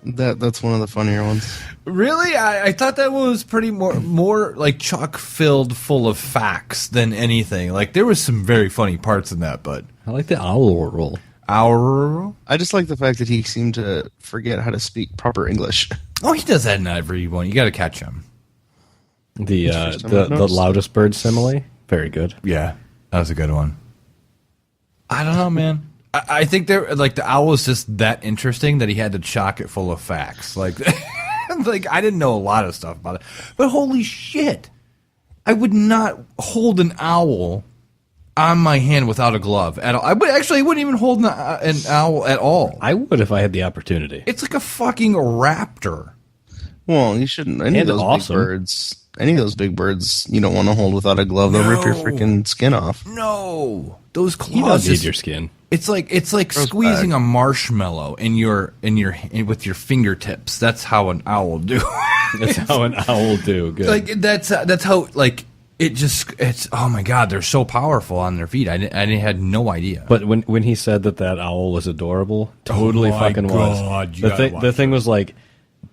That's one of the funnier ones. Really? I thought that one was pretty more like chock-filled full of facts than anything. Like, there was some very funny parts in that, but... I like the owl roll. Owl? I just like the fact that he seemed to forget how to speak proper English. Oh, he does that in every one. You got to catch him. The loudest bird simile? Very good. Yeah, that was a good one. I don't know, man. I think the owl was just that interesting that he had to chock it full of facts. Like I didn't know a lot of stuff about it, but holy shit, I would not hold an owl on my hand without a glove at all. I wouldn't even hold an owl at all. I would if I had the opportunity. It's like a fucking raptor. Well, you shouldn't. Any of those big birds, you don't want to hold without a glove. They'll rip your freaking skin off. No, those claws. You don't need your skin. It's like squeezing a marshmallow with your fingertips. That's how an owl do. That's how an owl do. Good. Like that's how it's oh my god, they're so powerful on their feet. I had no idea. But when he said that owl was adorable, totally fucking was. The thing was like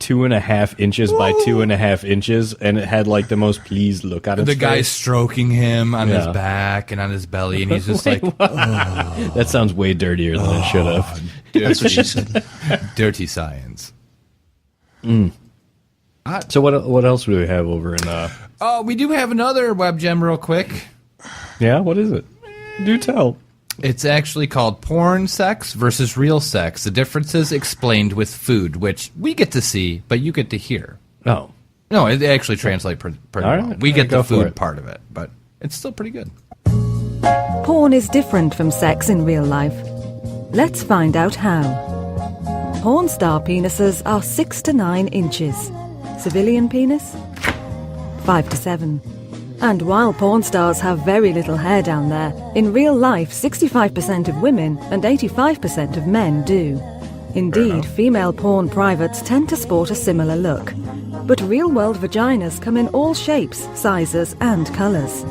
2.5 inches by 2.5 inches, and it had like the most pleased look on its face. The guy stroking him on his back and on his belly, and he's just like, oh. That sounds way dirtier than it should have. That's what she said. Dirty science. So what else do we have over in? Oh, we do have another web gem, real quick. Yeah, what is it? Do tell. It's actually called Porn Sex versus Real Sex. The differences explained with food, which we get to see, but you get to hear. Oh. No, it actually translates pretty well. Right. We get the food part of it, but it's still pretty good. Porn is different from sex in real life. Let's find out how. Porn star penises are 6 to 9 inches. Civilian penis? 5 to 7. And while porn stars have very little hair down there, in real life 65% of women and 85% of men do. Indeed, female porn privates tend to sport a similar look. But real-world vaginas come in all shapes, sizes and colours.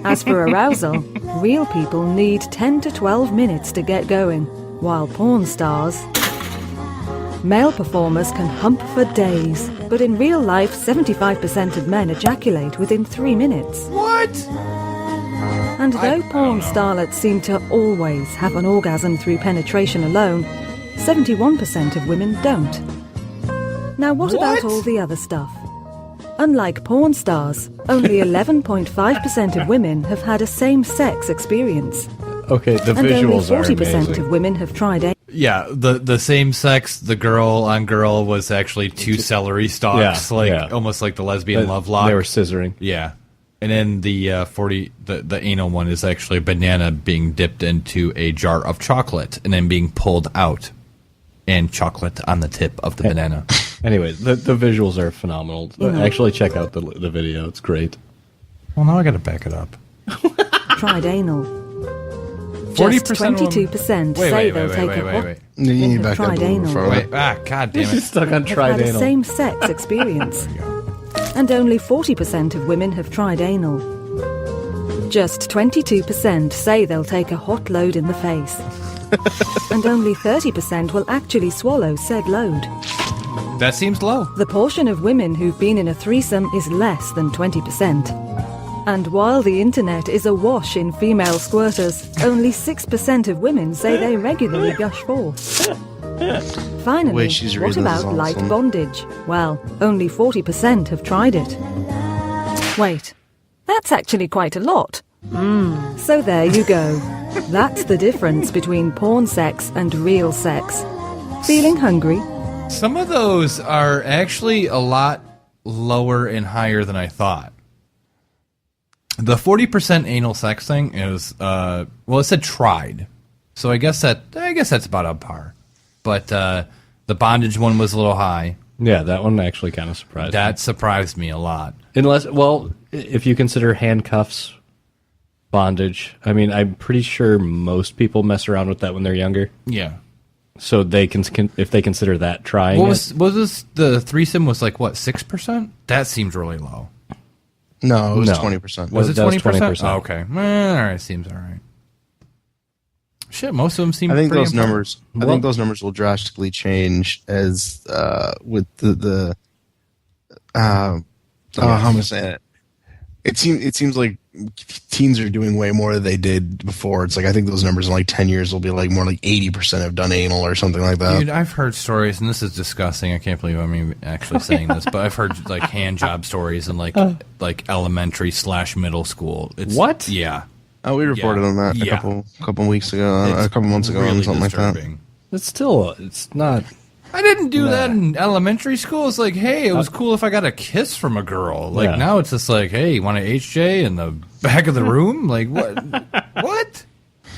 As for arousal, real people need 10 to 12 minutes to get going, while porn stars... Male performers can hump for days, but in real life, 75% of men ejaculate within 3 minutes. What? And though porn starlets seem to always have an orgasm through penetration alone, 71% of women don't. Now what about all the other stuff? Unlike porn stars, only 11.5% of women have had a same-sex experience. Okay, the and visuals are only 40% amazing. of women have tried it. Yeah, the same sex, the girl on girl was actually 2 celery stalks, almost like the lesbian love lock. They were scissoring. Yeah. And then the the anal one is actually a banana being dipped into a jar of chocolate and then being pulled out, and chocolate on the tip of the banana. Anyway, the visuals are phenomenal. Actually, check out the video. It's great. Well, now I got to back it up. Tried anal. 40%. Just 22% say they'll take a hot. You need to back up a little further. God damn it! Stuck on tried have had anal. a same-sex experience. And only 40% of women have tried anal. Just 22% say they'll take a hot load in the face. And only 30% will actually swallow said load. That seems low. The portion of women who've been in a threesome is less than 20%. And while the internet is awash in female squirters, only 6% of women say they regularly gush forth. Finally, what about light bondage? Well, only 40% have tried it. Wait, that's actually quite a lot. So there you go. That's the difference between porn sex and real sex. Feeling hungry? Some of those are actually a lot lower and higher than I thought. The 40% anal sex thing is, well, it said tried, so I guess that's about on par. But the bondage one was a little high. Yeah, that one actually kind of surprised me. That surprised me a lot. Unless, well, if you consider handcuffs bondage, I mean, I'm pretty sure most people mess around with that when they're younger. Yeah. So they can, if they consider that trying. Was this the threesome was like what 6%? That seems really low. No, it was 20%. Was it 20%? 20%. Oh, okay. All right, seems all right. Shit, most of them seem. I think those important. numbers. I think those numbers will drastically change as with the how am I saying it? It seems like teens are doing way more than they did before. It's like I think those numbers in like 10 years will be like more like 80% have done anal or something like that. Dude, I've heard stories, and this is disgusting. I can't believe I'm actually saying this, but I've heard like hand job stories in like elementary / middle school. It's, what? Yeah. Oh, we reported on that a couple weeks ago, a couple months ago, really or something disturbing. like It's still, it's not. I didn't do that in elementary school. It's like, hey, it was cool if I got a kiss from a girl. Like now it's just like, hey, you want an HJ in the back of the room? Like what? What?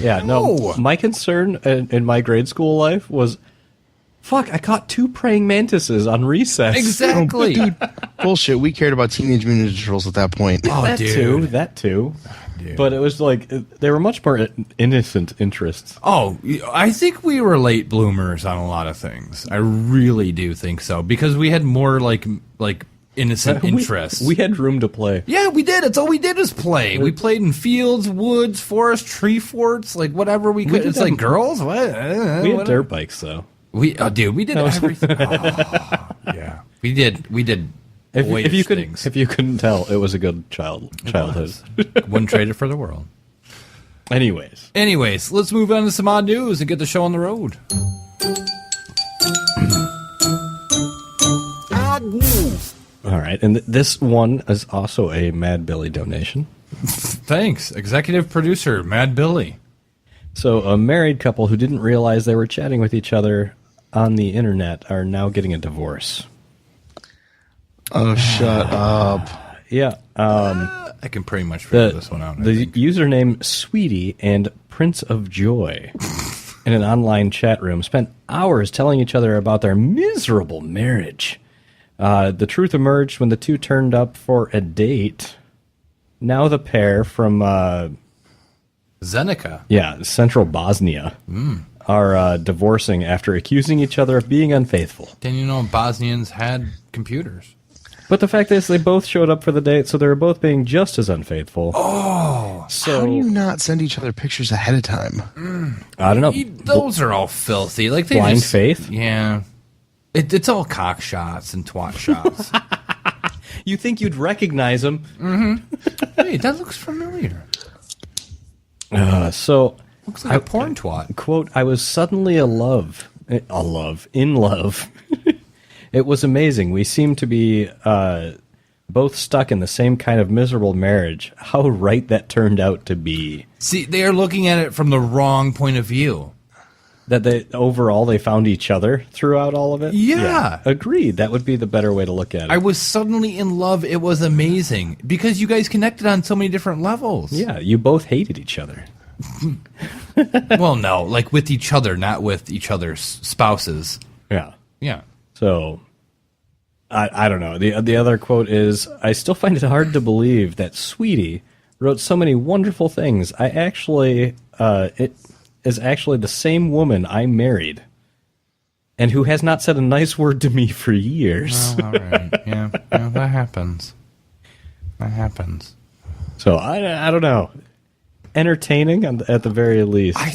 Yeah, no. My concern in my grade school life was, fuck, I caught 2 praying mantises on recess. Exactly. Dude, bullshit. We cared about Teenage Mutant Ninja Turtles at that point. Oh, That too. Dude. But it was like, they were much more innocent interests. Oh, I think we were late bloomers on a lot of things. I really do think so. Because we had more like innocent interests. We had room to play. Yeah, we did. That's all we did is play. We played in fields, woods, forest, tree forts, like whatever we could. It's like girls? What? We had dirt bikes, though. We did everything. Yeah. We did. If you couldn't tell, it was a good childhood. Wouldn't trade it for the world. Anyways, let's move on to some odd news and get the show on the road. Odd news. All right, and this one is also a Mad Billy donation. Thanks, executive producer Mad Billy. So, a married couple who didn't realize they were chatting with each other on the internet are now getting a divorce. Oh, shut up. Yeah. I can pretty much figure this one out. The username Sweetie and Prince of Joy in an online chat room spent hours telling each other about their miserable marriage. The truth emerged when the two turned up for a date. Now the pair from Zenica. Yeah, central Bosnia are divorcing after accusing each other of being unfaithful. Didn't you know Bosnians had computers? But the fact is, they both showed up for the date, so they were both being just as unfaithful. Oh, so how do you not send each other pictures ahead of time? I don't know. Those are all filthy. Like they blind just, faith. Yeah, it's all cock shots and twat shots. You think you'd recognize them? Mm-hmm. Hey, that looks familiar. So looks like a porn twat. Quote: I was suddenly in love. It was amazing. We seemed to be both stuck in the same kind of miserable marriage. How right that turned out to be. See, they are looking at it from the wrong point of view. That they found each other throughout all of it? Yeah. Agreed. That would be the better way to look at it. I was suddenly in love. It was amazing. Because you guys connected on so many different levels. Yeah, you both hated each other. Well, no. Like with each other, not with each other's spouses. Yeah. Yeah. So, I don't know. The other quote is, I still find it hard to believe that Sweetie wrote so many wonderful things. It is actually the same woman I married and who has not said a nice word to me for years. Well, all right. Yeah, that happens. So, I don't know. Entertaining at the very least. I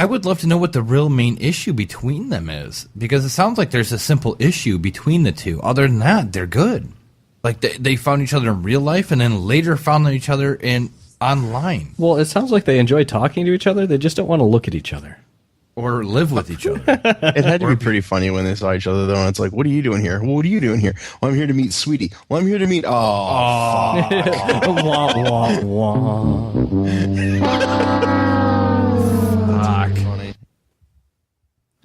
would love to know what the real main issue between them is, because it sounds like there's a simple issue between the two. Other than that, they're good. Like they found each other in real life and then later found each other online. Well, it sounds like they enjoy talking to each other. They just don't want to look at each other. Or live with each other. It had to be pretty funny when they saw each other, though, and it's like, what are you doing here? Well, what are you doing here? Well, I'm here to meet Sweetie. Well, I'm here to meet... Oh. Wah, wah, wah.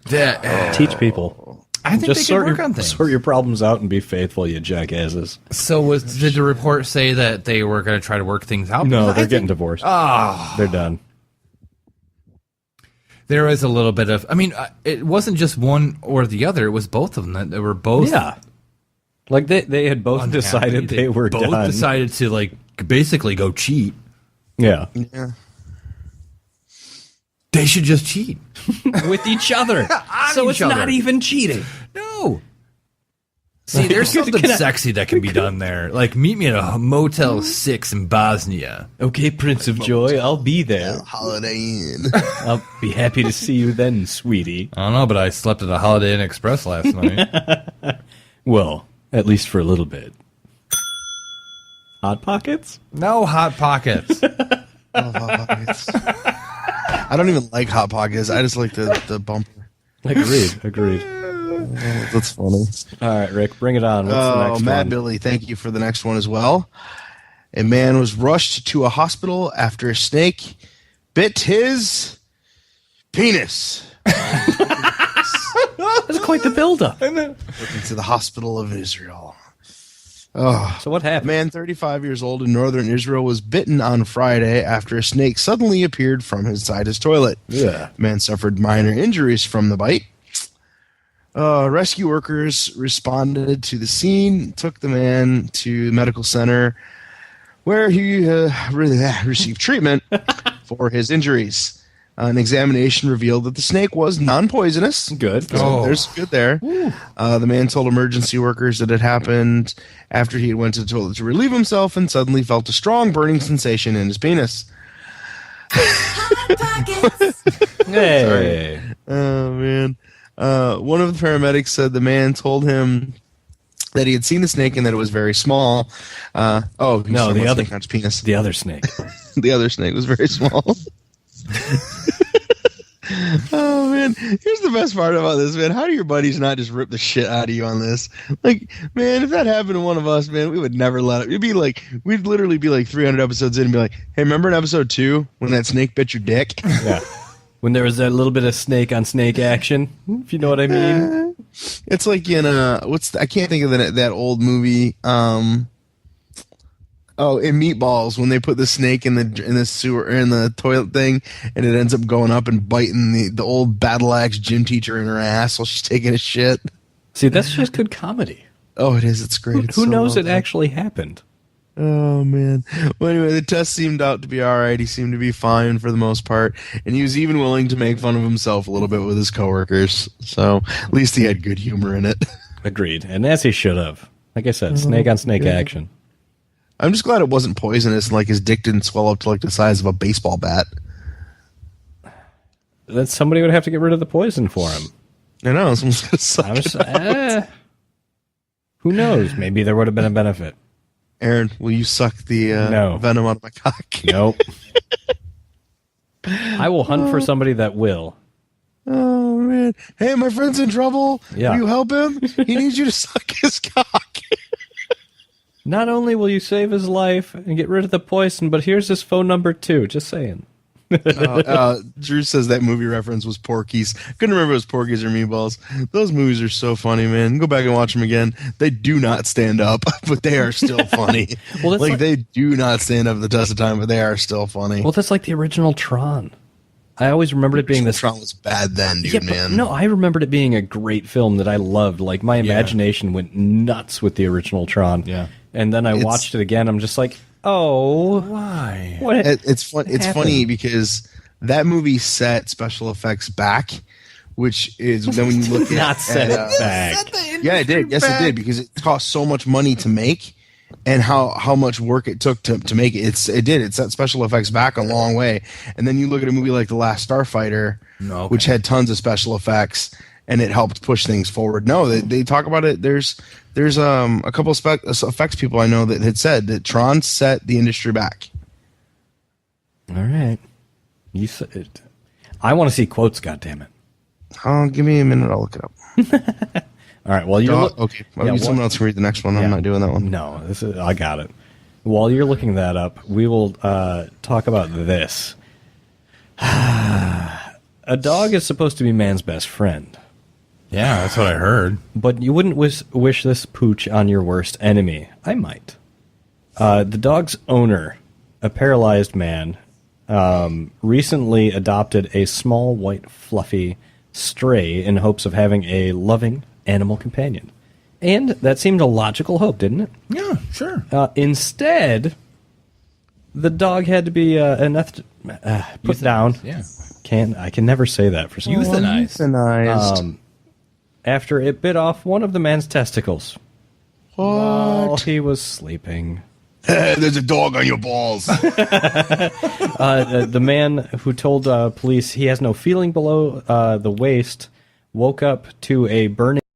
Fuck. Teach people. I think just they can work on things. Sort your problems out and be faithful, you jackasses. So did the report say that they were going to try to work things out? No, they're getting divorced. They're done. There was a little bit of... I mean, it wasn't just one or the other. It was both of them. They were both... Yeah. Like, they had both unhappy. decided they were both done. decided to, like, basically go cheat. Yeah. They should just cheat. With each other. So it's not even cheating. No. See, there's something sexy that can be done there. Like, meet me at a Motel 6 in Bosnia. Okay, Prince of Joy, I'll be there. Holiday Inn. I'll be happy to see you then, sweetie. I don't know, but I slept at a Holiday Inn Express last night. Well, at least for a little bit. Hot Pockets? No Hot Pockets. I love Hot Pockets. I don't even like Hot Pockets. I just like the bumper. Agreed. That's funny. All right, Rick, bring it on. What's the next Matt one? Billy, thank you for the next one as well. A man was rushed to a hospital after a snake bit his penis. That's quite the buildup. Looking to the hospital of Israel. Oh. So what A happened? man 35 years old in northern Israel was bitten on Friday after a snake suddenly appeared from inside his toilet. Yeah. The man suffered minor injuries from the bite. Rescue workers responded to the scene, took the man to the medical center where he received treatment for his injuries. An examination revealed that the snake was non-poisonous. Good. So there's good there. The man told emergency workers that it happened after he went to the toilet to relieve himself and suddenly felt a strong burning sensation in his penis. Hey. Oh, man. One of the paramedics said the man told him that he had seen the snake and that it was very small. No, the other snake on his penis. The other snake. The other snake was very small. Oh, man. Here's the best part about this, man. How do your buddies not just rip the shit out of you on this? Like, man, if that happened to one of us, man, we would never let it. We'd literally be like 300 episodes in and be like, hey, remember in episode 2 when that snake bit your dick? Yeah. When there was that little bit of snake on snake action, if you know what I mean. It's like in I can't think of that old movie. In Meatballs, when they put the snake in the sewer in the toilet thing, and it ends up going up and biting the old battle axe gym teacher in her ass while she's taking a shit. See, that's just good comedy. Oh, it is. It's great. It's Who so knows well it done. actually happened? Oh, man. Well, anyway, the test seemed out to be all right. He seemed to be fine for the most part, and he was even willing to make fun of himself a little bit with his coworkers. So at least he had good humor in it. Agreed. And as he should have. Like I said, snake on snake action. I'm just glad it wasn't poisonous and like his dick didn't swell up to like the size of a baseball bat. Then somebody would have to get rid of the poison for him. I know. Someone's going to suck it out. Who knows? Maybe there would have been a benefit. Aaron, will you suck the No. venom out of my cock? Nope. I will hunt for somebody that will. Oh, man. Hey, my friend's in trouble. Yeah. Will you help him? He needs you to suck his cock. Not only will you save his life and get rid of the poison, but here's his phone number too. Just saying. Drew says that movie reference was Porky's. Couldn't remember if it was Porky's or Meatballs. Those movies are so funny, man. Go back and watch them again. They do not stand up, but they are still funny. Well, that's like they do not stand up the test of time, but they are still funny. Well, that's like the original Tron. I always remembered it being this. Tron was bad then, dude, Yeah, but man. no, I remembered it being a great film that I loved. Like my imagination went nuts with the original Tron. Yeah. And then I watched it again. I'm just like, oh, Why? what? It's fun. It's happened? funny because that movie set special effects back, which is then when you look at Not set it back. Yeah, it did. Yes, it did because it cost so much money to make, and how much work it took to make it. It set special effects back a long way. And then you look at a movie like The Last Starfighter, which had tons of special effects, and it helped push things forward. No, they talk about it. There's a couple of effects people I know that had said that Tron set the industry back. All right. You said it. I want to see quotes, goddammit. Oh, give me a minute. I'll look it up. All right. Well, you're Okay. Someone else can read the next one. I'm not doing that one. No, I got it. While you're looking that up, we will talk about this. A dog is supposed to be man's best friend. Yeah, that's what I heard. But you wouldn't wish this pooch on your worst enemy. I might. The dog's owner, a paralyzed man, recently adopted a small, white, fluffy stray in hopes of having a loving animal companion. And that seemed a logical hope, didn't it? Yeah, sure. Instead, the dog had to be put down. Yeah. I can never say that for some reason. Euthanized. Euthanized. After it bit off one of the man's testicles. While he was sleeping. There's a dog on your balls. The man who told police he has no feeling below the waist woke up to a burning